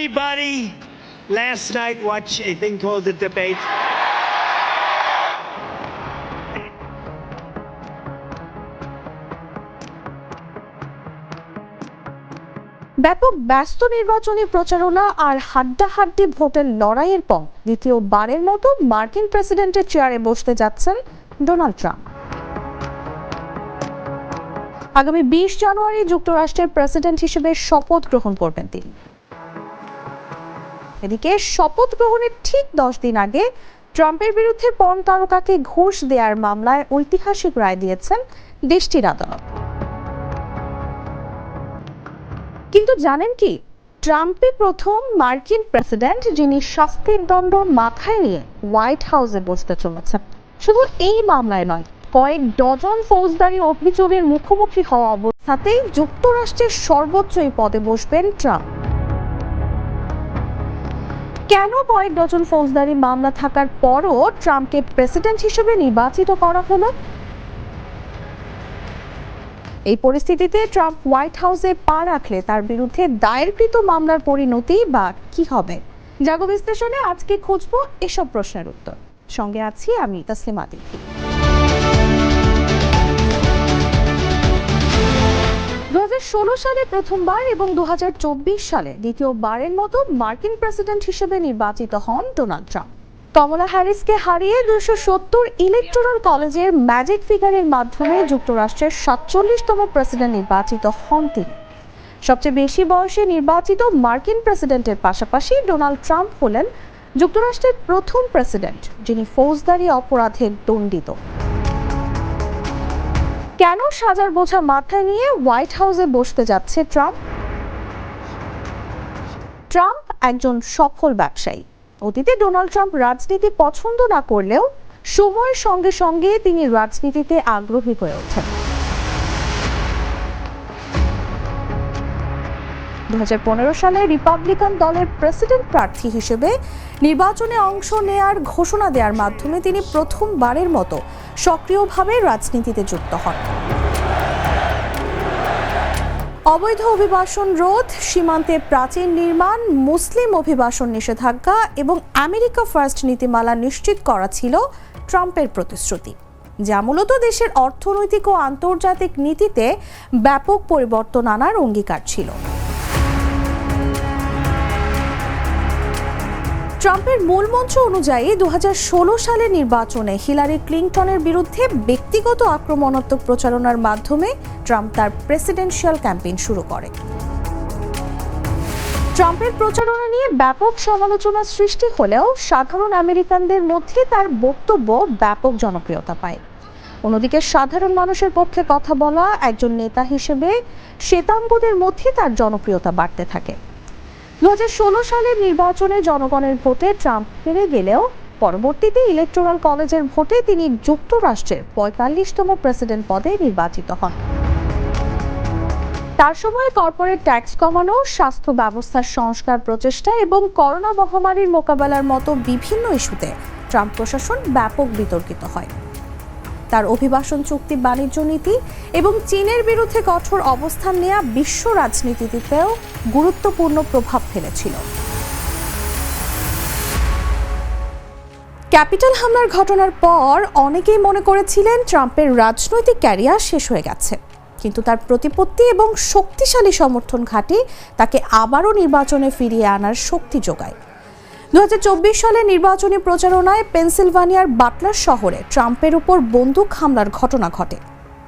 anybody last night watch a thing called The Debate? ব্যাপক ব্যস্ত নির্বাচনী প্রচারণা আর হাড্ডাহাড্ডি ভোটের লড়াইয়ের পর দ্বিতীয়বারের মতো মার্কিন প্রেসিডেন্টের চেয়ারে বসতে যাচ্ছেন ডোনাল্ড ট্রাম্প। আগামী 20 জানুয়ারি যুক্তরাষ্ট্রের প্রেসিডেন্ট হিসেবে শপথ গ্রহণ করবেন তিনি। এদিকে শপথ গ্রহণের ঠিক 10 দিন আগে ট্রাম্পের বিরুদ্ধে পর্ন তারকাকে ঘুষ দেওয়ার মামলায় ঐতিহাসিক রায় দিয়েছেন দেশটির আদালত। কিন্তু জানেন কি, ট্রাম্পই প্রথম মার্কিন প্রেসিডেন্ট যিনি শাস্তির দণ্ড মাথায় নিয়ে হোয়াইট হাউসে বসতে চলেছেন। শুধু এই মামলায় নয়, কয়েক ডজন ফৌজদারি অভিযোগের মুখোমুখি হওয়া অবস্থাতেই যুক্তরাষ্ট্রের সর্বোচ্চ এই পদে বসবেন ট্রাম্প। কেন কয়েক ডজন ফৌজদারি মামলা থাকার পরও ট্রাম্পকে প্রেসিডেন্ট হিসেবে নির্বাচিত করা হলো? এই পরিস্থিতিতে ট্রাম্প হোয়াইট হাউসে পা রাখলে তার বিরুদ্ধে দায়েরকৃত মামলার পরিণতি বা কি হবে? জাগো বিশ্লেষণে আজকে খুঁজবো এসব প্রশ্নের উত্তর। সঙ্গে আছি আমি তাসলিমা তিথি। 2016 সালে প্রথমবার এবং 2024 সালে দ্বিতীয়বারের মতো মার্কিন প্রেসিডেন্ট হিসেবে নির্বাচিত হন ডোনাল্ড ট্রাম্প। কমলা হ্যারিসকে হারিয়ে 270 ইলেকটোরাল কলেজের ম্যাজিক ফিগারের মাধ্যমে যুক্তরাষ্ট্রের 47তম প্রেসিডেন্ট নির্বাচিত হন তিনি। সবচেয়ে বেশি বয়সে নির্বাচিত মার্কিন প্রেসিডেন্টের পাশাপাশি ডোনাল্ড ট্রাম্প হলেন যুক্তরাষ্ট্রের প্রথম প্রেসিডেন্ট যিনি ফৌজদারি অপরাধে দণ্ডিত। কেন সাজার বোঝা মাথায় নিয়ে হোয়াইট হাউসে বসতে যাচ্ছে ট্রাম্প? ট্রাম্প একজন সফল ব্যবসায়ী। অতীতে ডোনাল্ড ট্রাম্প রাজনীতি পছন্দ না করলেও সময়ের সঙ্গে সঙ্গে তিনি রাজনীতিতে আগ্রহী হয়ে ওঠেন। 2015 সালে রিপাবলিকান দলের প্রেসিডেন্ট প্রার্থী হিসেবে নির্বাচনে অংশ নেয়ার ঘোষণা দেওয়ার মাধ্যমে তিনি প্রথমবারের মতো সক্রিয়ভাবে রাজনীতিতে যুক্ত হন। অবৈধ অভিবাসন রোধ, সীমান্তে প্রাচীর নির্মাণ, মুসলিম অভিবাসন নিষেধাজ্ঞা এবং আমেরিকা ফার্স্ট নীতিমালা নিশ্চিত করা ছিল ট্রাম্পের প্রতিশ্রুতি, যা মূলত দেশের অর্থনৈতিক ও আন্তর্জাতিক নীতিতে ব্যাপক পরিবর্তন আনার অঙ্গীকার ছিল। ট্রাম্পের মূল মন্ত্র অনুযায়ী 2016 সালের নির্বাচনে হিলারি ক্লিনটনের বিরুদ্ধে ব্যক্তিগত আক্রমণাত্মক প্রচারণার মাধ্যমে ট্রাম্প তার প্রেসিডেন্সিয়াল ক্যাম্পেইন শুরু করে। ট্রাম্পের প্রচারণা নিয়ে ব্যাপক সমালোচনা সৃষ্টি হলেও সাধারণ আমেরিকানদের মধ্যে তার বক্তব্য ব্যাপক জনপ্রিয়তা পায়। অন্যদিকে সাধারণ মানুষের পক্ষে কথা বলা একজন নেতা হিসেবে শ্বেতাঙ্গদের মধ্যে তার জনপ্রিয়তা বাড়তে থাকে। 2016 সালের নির্বাচনে জনগণের ভোটে ট্রাম্প হেরে গেলেও পরবর্তীতে ইলেকটোরাল কলেজের ভোটে তিনি যুক্তরাষ্ট্রের 45তম প্রেসিডেন্ট পদে নির্বাচিত হন। তার সময়ে কর্পোরেট ট্যাক্স কমানো, স্বাস্থ্য ব্যবস্থার সংস্কার প্রচেষ্টা এবং করোনা মহামারীর মোকাবেলার মতো বিভিন্ন ইস্যুতে ট্রাম্প প্রশাসন ব্যাপক বিতর্কিত হয়। তার অভিবাসন চুক্তি, বাণিজ্য নীতি এবং চীনের বিরুদ্ধে কঠোর অবস্থান নেওয়া বিশ্ব রাজনীতিতেও গুরুত্বপূর্ণ প্রভাব ফেলেছিল। ক্যাপিটাল হামলার ঘটনার পর অনেকেই মনে করেছিলেন ট্রাম্পের রাজনৈতিক ক্যারিয়ার শেষ হয়ে গেছে, কিন্তু তার প্রতিপত্তি এবং শক্তিশালী সমর্থন ঘাঁটি তাকে আবারও নির্বাচনে ফিরিয়ে আনার শক্তি যোগায়। 2024 সালে নির্বাচনী প্রচারণায় পেনসিলভানিয়ার বাটলার শহরে ট্রাম্পের উপর বন্দুক হামলার ঘটনা ঘটে।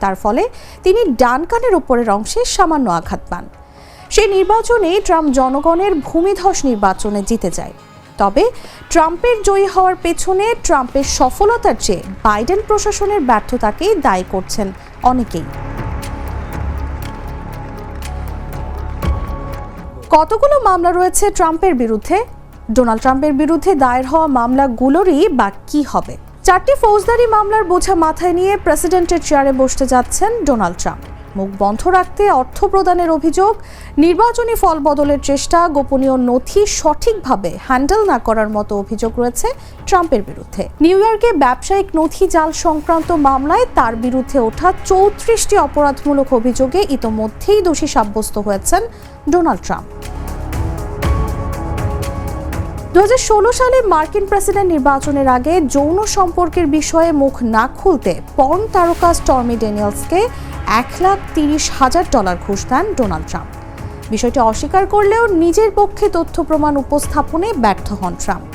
তার ফলে তিনি ডান কানের উপরের অংশে সামান্য আঘাত পান। সেই নির্বাচনে ট্রাম্প জনগণের ভূমিধস নির্বাচনে জিতে যায়। তবে ট্রাম্পের জয়ী হওয়ার পেছনে ট্রাম্পের সফলতার চেয়ে বাইডেন প্রশাসনের ব্যর্থতাকেই দায়ী করছেন অনেকেই। কতগুলো মামলা রয়েছে ট্রাম্পের বিরুদ্ধে? ডোনাল্ড ট্রাম্পের বিরুদ্ধে দায়ের হওয়া মামলাগুলোরই বা কি হবে? 4টি ফৌজদারি মামলার বোঝা মাথায় নিয়ে প্রেসিডেন্টের চেয়ারে বসতে যাচ্ছেন ডোনাল্ড ট্রাম্প। মুখ বন্ধ রাখতে অর্থ প্রদানের অভিযোগ, নির্বাচনী ফল বদলের চেষ্টা, গোপনীয় নথি সঠিকভাবে হ্যান্ডেল না করার মতো অভিযোগ রয়েছে ট্রাম্পের বিরুদ্ধে। নিউ ইয়র্কে ব্যবসায়িক নথি জাল সংক্রান্ত মামলায় তার বিরুদ্ধে ওঠা 34টি অপরাধমূলক অভিযোগে ইতোমধ্যেই দোষী সাব্যস্ত হয়েছেন ডোনাল্ড ট্রাম্প। 2016 সালে মার্কিন প্রেসিডেন্ট নির্বাচনের আগে যৌন সম্পর্কের বিষয়ে মুখ না খুলতে পর্ন তারকা স্টর্মি ড্যানিয়েলসকে $1,30,000 ঘুষ দেন ডোনাল্ড ট্রাম্প। বিষয়টি অস্বীকার করলেও নিজের পক্ষে তথ্য প্রমাণ উপস্থাপনে ব্যর্থ হন ট্রাম্প।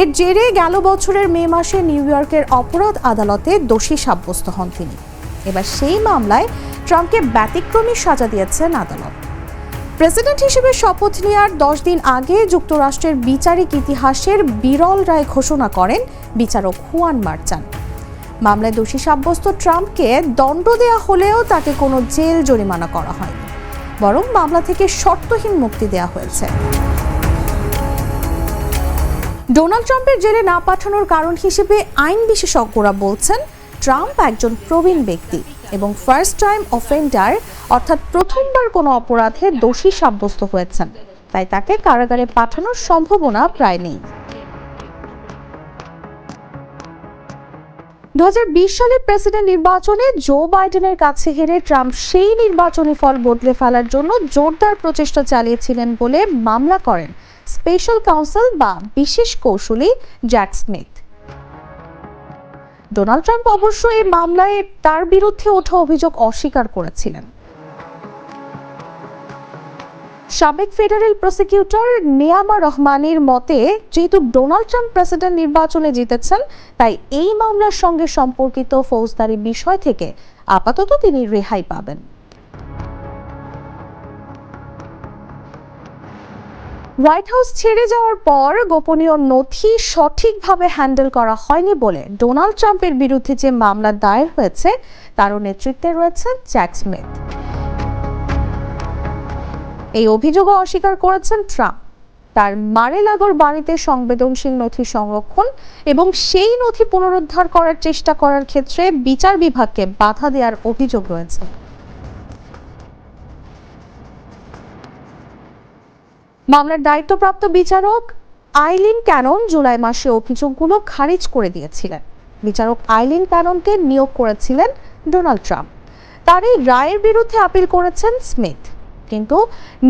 এর জেরে গেল বছরের মে মাসে নিউ ইয়র্কের অপরাধ আদালতে দোষী সাব্যস্ত হন তিনি। এবার সেই মামলায় ট্রাম্পকে ব্যতিক্রমী সাজা দিয়েছেন আদালত। প্রেসিডেন্ট হিসেবে শপথ নেওয়ার 10 দিন আগে যুক্তরাষ্ট্রের বিচারিক ইতিহাসের বিরল রায় ঘোষণা করেন বিচারক হুয়ান মার্চান। মামলায় দোষী সাব্যস্ত ট্রাম্পকে দণ্ড দেওয়া হলেও তাকে কোনো জেল জরিমানা করা হয়নি, বরং মামলা থেকে শর্তহীন মুক্তি দেওয়া হয়েছে। ডোনাল্ড ট্রাম্পের জেলে না পাঠানোর কারণ হিসেবে আইন বিশেষজ্ঞরা বলছেন, ট্রাম্প একজন প্রবীণ ব্যক্তি এবং ফার্স্ট টাইম অফেন্ডার, অর্থাৎ প্রথমবার কোনো অপরাধে দোষী সাব্যস্ত হয়েছেন, তাই তাকে কারাগারে পাঠানোর সম্ভাবনা প্রায় নেই। 2020 সালের প্রেসিডেন্ট নির্বাচনে জো বাইডেনের কাছে হেরে ট্রাম্প সেই নির্বাচনী ফল বদলে ফেলার জন্য জোরদার প্রচেষ্টা চালিয়েছিলেন বলে মামলা করেন স্পেশাল কাউন্সিল বা বিশেষ কৌঁসুলি জ্যাক স্মিথ। ডোনাল্ড ট্রাম্প অবশ্য এই মামলায় তার বিরুদ্ধে ওঠা অভিযোগ অস্বীকার করেছিলেন। সাবেক ফেডারেল প্রসিকিউটর নেয়ামা রহমানের মতে, যেহেতু ডোনাল্ড ট্রাম্প প্রেসিডেন্ট নির্বাচনে জিতেছেন, তাই এই মামলার সঙ্গে সম্পর্কিত ফৌজদারি বিষয় থেকে আপাতত তিনি রেহাই পাবেন। হোয়াইট হাউস ছেড়ে যাওয়ার পর গোপনীয় নথি সঠিকভাবে হ্যান্ডেল করা হয়নি বলে ডোনাল্ড ট্রাম্পের বিরুদ্ধে যে মামলা দায়ের হয়েছে তারও নেতৃত্বে রয়েছেন জ্যাক স্মিথ। এই অভিযোগও অস্বীকার করেছেন ট্রাম্প। তার মারে-লাগোর বাড়িতে সংবেদনশীল নথি সংরক্ষণ এবং সেই নথি পুনরুদ্ধার করার চেষ্টা করার ক্ষেত্রে বিচার বিভাগকে বাধা দেওয়ার অভিযোগ রয়েছে। মামলার দায়িত্বপ্রাপ্ত বিচারক আইলিন ক্যানন জুলাই মাসে অভিযোগগুলো খারিজ করে দিয়েছিলেন। বিচারক আইলিন ক্যাননকে নিয়োগ করেছিলেন ডোনাল্ড ট্রাম্প। তার এই রায়ের বিরুদ্ধে আপিল করেছেন স্মিথ, কিন্তু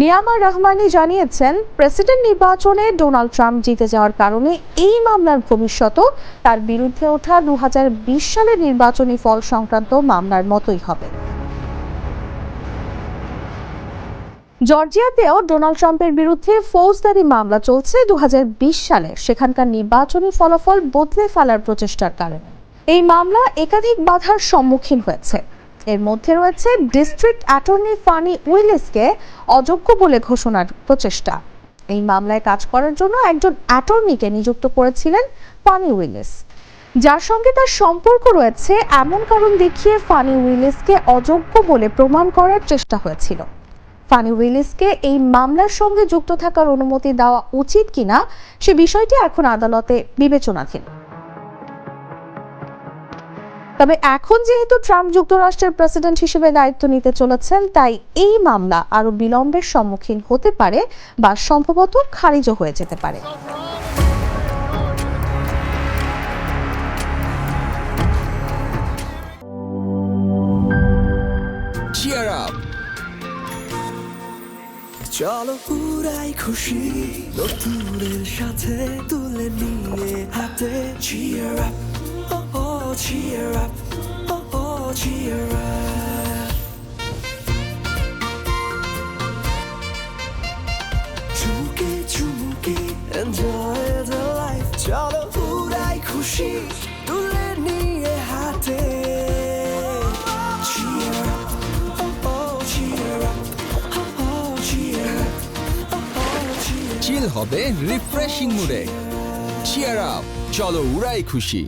নেয়ামা রহমানি জানিয়েছেন, প্রেসিডেন্ট নির্বাচনে ডোনাল্ড ট্রাম্প জিতে যাওয়ার কারণে এই মামলার ভবিষ্যৎও তার বিরুদ্ধে ওঠা 2020 সালের নির্বাচনী ফল সংক্রান্ত মামলার মতোই হবে। জর্জিয়াতেও ডোনাল্ড ট্রাম্পের বিরুদ্ধে ফৌজদারি মামলা চলছে 2020 সালে, সেখানকার নির্বাচনী ফলাফল বদলে ফেলার প্রচেষ্টার কারণে। এই মামলা একাধিক বাধার সম্মুখীন হয়েছে। এর মধ্যে রয়েছে ডিস্ট্রিক্ট অ্যাটর্নি ফানি উইলিসকে অযোগ্য বলে ঘোষণার প্রচেষ্টা। এই মামলায় কাজ করার জন্য একজন অ্যাটর্নিকে নিযুক্ত করেছিলেন ফানি উইলিস, যার সঙ্গে তার সম্পর্ক রয়েছে এমন কারণ দেখিয়ে ফানি উইলিসকে অযোগ্য বলে প্রমাণ করার চেষ্টা হয়েছিল। ফানি উইলিসকে এই মামলার সঙ্গে যুক্ত থাকার অনুমতি দেওয়া উচিত কিনা সে বিষয়টি এখন আদালতে বিবেচনাধীন। তবে এখন যেহেতু ট্রাম্প যুক্তরাষ্ট্রের প্রেসিডেন্ট হিসেবে দায়িত্ব নিতে চলেছেন, তাই এই মামলা আরো বিলম্বের সম্মুখীন হতে পারে বা সম্ভবত খারিজও হয়ে যেতে পারে। Cheer up! চলো পুরাই খুশি নতুনের সাথে তুলে নিয়ে হাতে Cheer up! Oh oh cheer up! Oh oh cheer up! চুমুকে চুমুকে enjoy the life চলো পুরাই খুশি তুলে নিয়ে হাতে Cheer up! Oh oh cheer up! চিল হবে রিফ্রেশিং মুডে। চিয়ার আপ, চলো উড়াই খুশি।